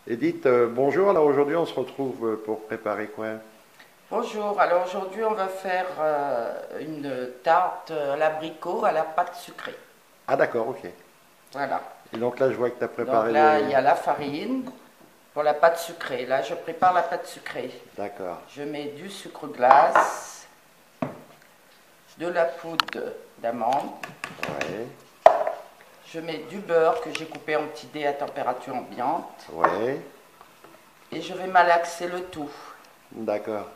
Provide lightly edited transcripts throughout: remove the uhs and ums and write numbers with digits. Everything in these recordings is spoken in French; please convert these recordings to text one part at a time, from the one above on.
Edith, bonjour. Alors aujourd'hui, on se retrouve pour préparer quoi? Bonjour, alors aujourd'hui on va faire une tarte à l'abricot à la pâte sucrée. Ah d'accord, ok. Voilà. Et donc là, je vois que tu as Donc préparé là il les... y a la farine pour la pâte sucrée. Là je prépare la pâte sucrée. D'accord. Je mets du sucre glace, de la poudre d'amande, Ouais, je mets du beurre que j'ai coupé en petits dés à température ambiante ouais. et je vais malaxer le tout. D'accord.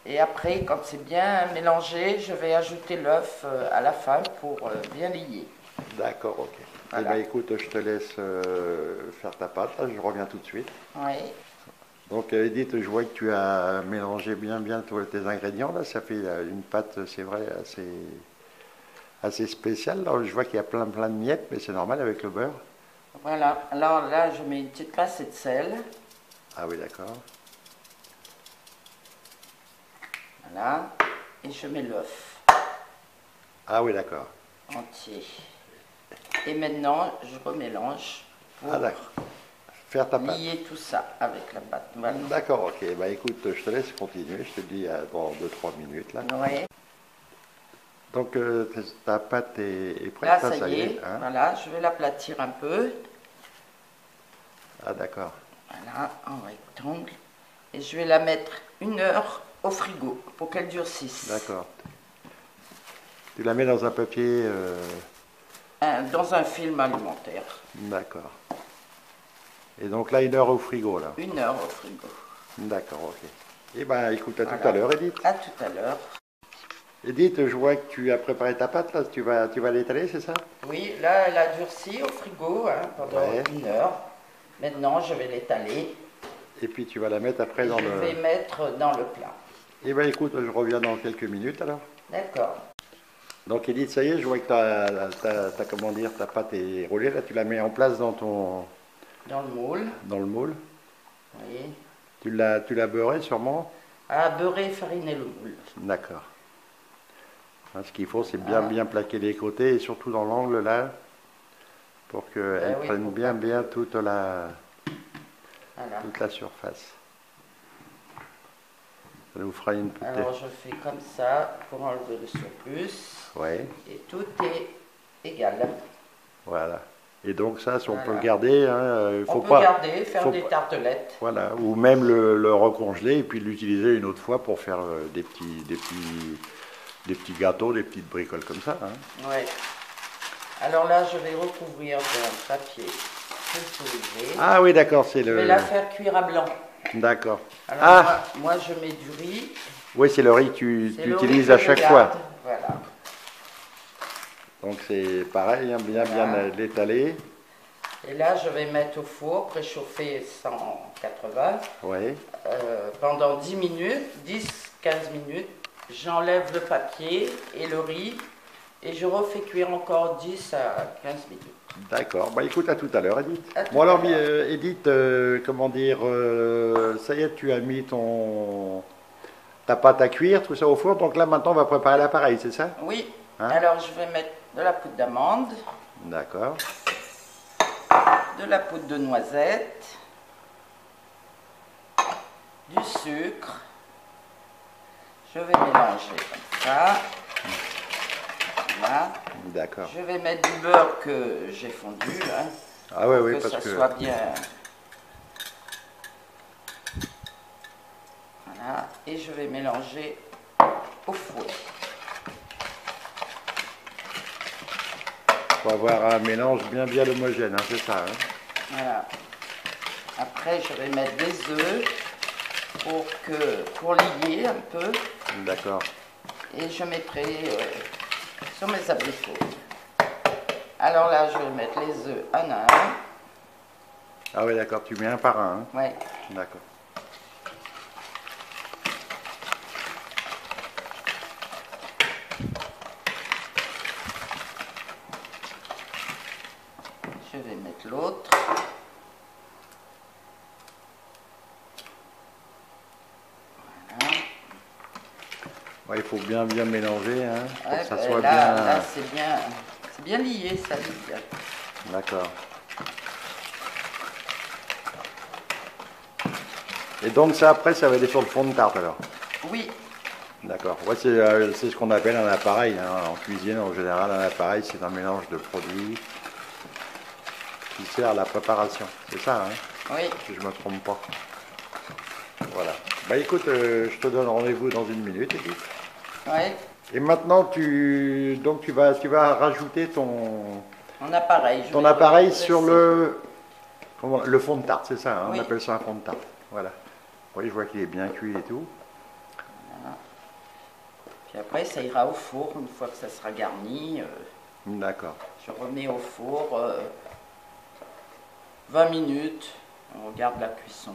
Et après, quand c'est bien mélangé, je vais ajouter l'œuf à la fin pour bien lier. D'accord, ok. Eh bien Voilà. écoute, je te laisse faire ta pâte. Là, je reviens tout de suite. Oui. Donc Edith, je vois que tu as mélangé bien tous tes ingrédients. Là, ça fait une pâte, c'est vrai, assez spéciale. Là, je vois qu'il y a plein de miettes, mais c'est normal avec le beurre. Voilà, alors là je mets une petite pincée de sel, Ah oui, d'accord. voilà, et je mets l'œuf Ah oui, d'accord. entier. Et maintenant je remélange Ah pour d'accord. Faire ta pâte. lier tout ça avec la pâte. Voilà. D'accord, ok. Bah écoute, je te laisse continuer. Je te dis dans 2 3 minutes là. Ouais. Donc ta pâte est Là prête, là, ça ça y y est, est, hein? voilà, je vais l'aplatir un peu, Ah d'accord, voilà, en rectangle, et je vais la mettre 1 heure au frigo pour qu'elle durcisse. d'accord. Tu la mets dans un papier, Dans un film alimentaire. d'accord. Et donc là, 1 heure au frigo, là. 1 heure au frigo. D'accord, ok. Eh ben écoute, à tout à Voilà. l'heure, Edith. À tout à l'heure. Edith, je vois que tu as préparé ta pâte, là. Tu vas l'étaler, c'est ça? Oui, là, elle a durci au frigo pendant Ouais. 1 heure. Maintenant, je vais l'étaler Et puis tu vas la mettre après et dans je le... vais mettre dans le plat. Eh ben écoute, je reviens dans quelques minutes, alors. D'accord. Donc Edith, ça y est, je vois que comment dire, ta pâte est roulée. Là, tu la mets en place Dans le moule. dans le moule. Oui. Tu l'as beurré sûrement. À beurrer, fariner le moule. D'accord. Hein, ce qu'il faut, c'est Voilà. bien plaquer les côtés et surtout dans l'angle là, pour qu'elle Ben oui, prenne pour bien pas que- toute la Voilà. toute la surface. Ça nous fera une petite. Alors, je fais comme ça pour enlever le surplus. Ouais, Et tout est égal. voilà. Et donc ça, si on peut le Voilà. garder, hein, il On faut peut pas. garder, faire Faut des pas- tartelettes. Voilà, ou même le recongeler et puis l'utiliser une autre fois pour faire des petits gâteaux, des petites bricoles comme ça, hein. Ouais. Alors là, je vais recouvrir d'un papier sulfurisé. Ah oui, d'accord, c'est Je vais le. la faire cuire à blanc. D'accord. Alors Ah, moi, je mets du riz. oui, c'est le riz que tu C'est le riz utilises que à je chaque garde. fois. Voilà. Donc c'est pareil, hein, bien Voilà. l'étaler. Et là, je vais mettre au four préchauffé 180 Oui. pendant 10 minutes, 10-15 minutes. J'enlève le papier et le riz et je refais cuire encore 10 à 15 minutes. D'accord. Bah écoute, à tout à l'heure, Edith. À tout Bon à alors, l'heure. Edith, comment dire, ça y est, tu as mis ta pâte à cuire, tout ça au four. Donc là, maintenant, on va préparer l'appareil, c'est ça? Oui. Hein? Alors, je vais mettre de la poudre d'amande, D'accord. de la poudre de noisette, du sucre. Je vais mélanger comme ça. Voilà. D'accord. Je vais mettre du beurre que j'ai fondu, hein, Ah ouais, pour oui, que parce ça que. soit bien. Voilà. Et je vais mélanger au four. Faut avoir un mélange bien homogène, hein, c'est ça, hein? Voilà. Après, je vais mettre des œufs pour lier un peu. D'accord. Et je mettrai sur mes abricots. Alors là, je vais mettre les œufs un à un. Ah oui, d'accord, tu mets un par un, hein? Ouais. D'accord. Je vais mettre l'autre. Voilà. Ouais, il faut bien mélanger, hein, pour Ouais, que ça ben soit là, bien. c'est bien lié, ça lie bien. D'accord. Et donc ça, après, ça va aller sur le fond de tarte alors. Oui, D'accord. Ouais, c'est ce qu'on appelle un appareil, hein. En cuisine, en général, un appareil, c'est un mélange de produits qui sert à la préparation. C'est ça, hein, oui. si je ne me trompe pas. Voilà. Bah écoute, je te donne rendez-vous dans une minute, Edith. Ouais. Et maintenant, donc tu vas rajouter ton Mon appareil. Je vais appareil le sur laisser. le fond de tarte, c'est ça, hein, Oui. on appelle ça un fond de tarte. Voilà. Oui, je vois qu'il est bien cuit et tout. Voilà. Puis après, ça ira au four une fois que ça sera garni. D'accord. Je remets au four 20 minutes. On regarde la cuisson.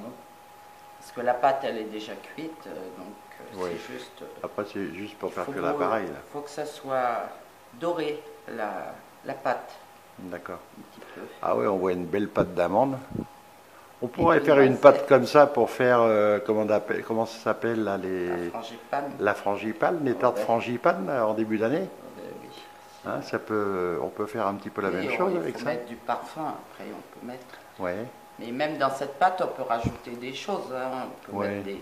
Parce que la pâte, elle est déjà cuite. Donc, Oui. c'est juste. Après, c'est juste pour faire Faut que l'appareil, là. faut que ça soit doré, la pâte, D'accord. un petit peu. Ah oui, on voit une belle pâte d'amande. On Et pourrait puis, faire une c'est pâte comme ça pour faire, comment ça s'appelle là, la frangipane. la frangipane, les tartes Ouais. frangipane là, en début d'année. Oui. Hein, on peut faire un petit peu la Et même chose il avec faut ça. mettre du parfum, après on peut mettre. Ouais, Mais même dans cette pâte, on peut rajouter des choses. Hein. On peut Ouais. mettre des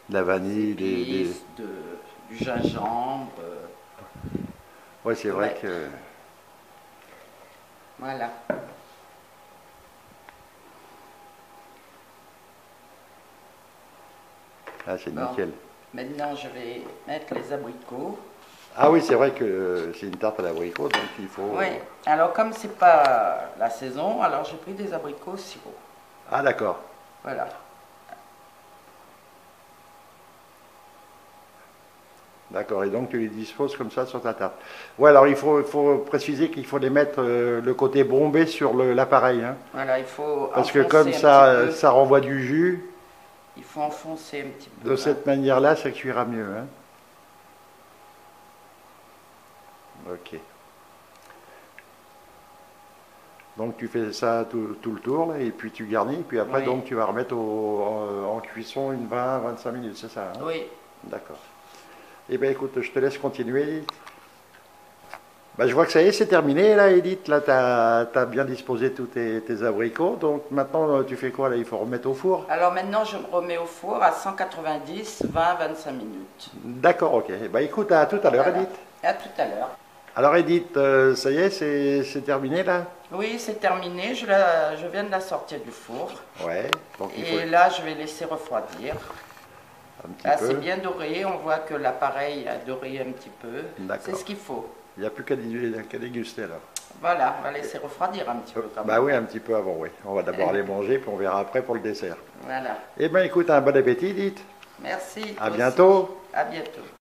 de la vanille, épices, du gingembre. Ouais, c'est peut vrai mettre. que. Voilà. Ah, c'est Bon. nickel. Maintenant, je vais mettre les abricots. Ah oui, c'est vrai que c'est une tarte à l'abricot, donc il faut. Oui. Alors, comme c'est pas la saison, alors j'ai pris des abricots au sirop. Ah d'accord. Voilà. D'accord, et donc tu les disposes comme ça sur ta tarte. Ouais, alors faut préciser qu'il faut les mettre le côté bombé sur l'appareil, hein, Voilà, il faut parce que enfoncer comme un petit ça, peu. ça renvoie du jus, Il faut enfoncer un petit peu. de hein. cette manière-là, ça cuira mieux. Hein. Ok. Donc tu fais ça tout le tour, là, et puis tu garnis, puis après Oui. donc tu vas remettre en cuisson une 20-25 minutes, c'est ça, hein. Oui. D'accord. Eh bien écoute, je te laisse continuer, Edith. Bah, je vois que ça y est, c'est terminé là, Edith. Là, tu as bien disposé tous tes abricots. Donc maintenant, tu fais quoi là? Il faut remettre au four? Alors maintenant, je me remets au four à 190, 20-25 minutes. D'accord, ok. Bah écoute, à tout à l'heure, Voilà. Edith. À tout à l'heure. Alors, Edith, ça y est, c'est terminé là? Oui, c'est terminé. Je viens de la sortir du four. Ouais. Donc il faut Et là, je vais laisser refroidir. un petit Là, peu. c'est bien doré. On voit que l'appareil a doré un petit peu. D'accord. C'est ce qu'il faut. Il n'y a plus qu'à déguster alors. Voilà, on va laisser refroidir un petit peu quand Bah même. oui, un petit peu avant, oui. On va d'abord les manger, puis on verra après pour le dessert. Voilà. Eh bien écoute, un bon appétit, Edith. Merci. À toi bientôt. aussi. À bientôt.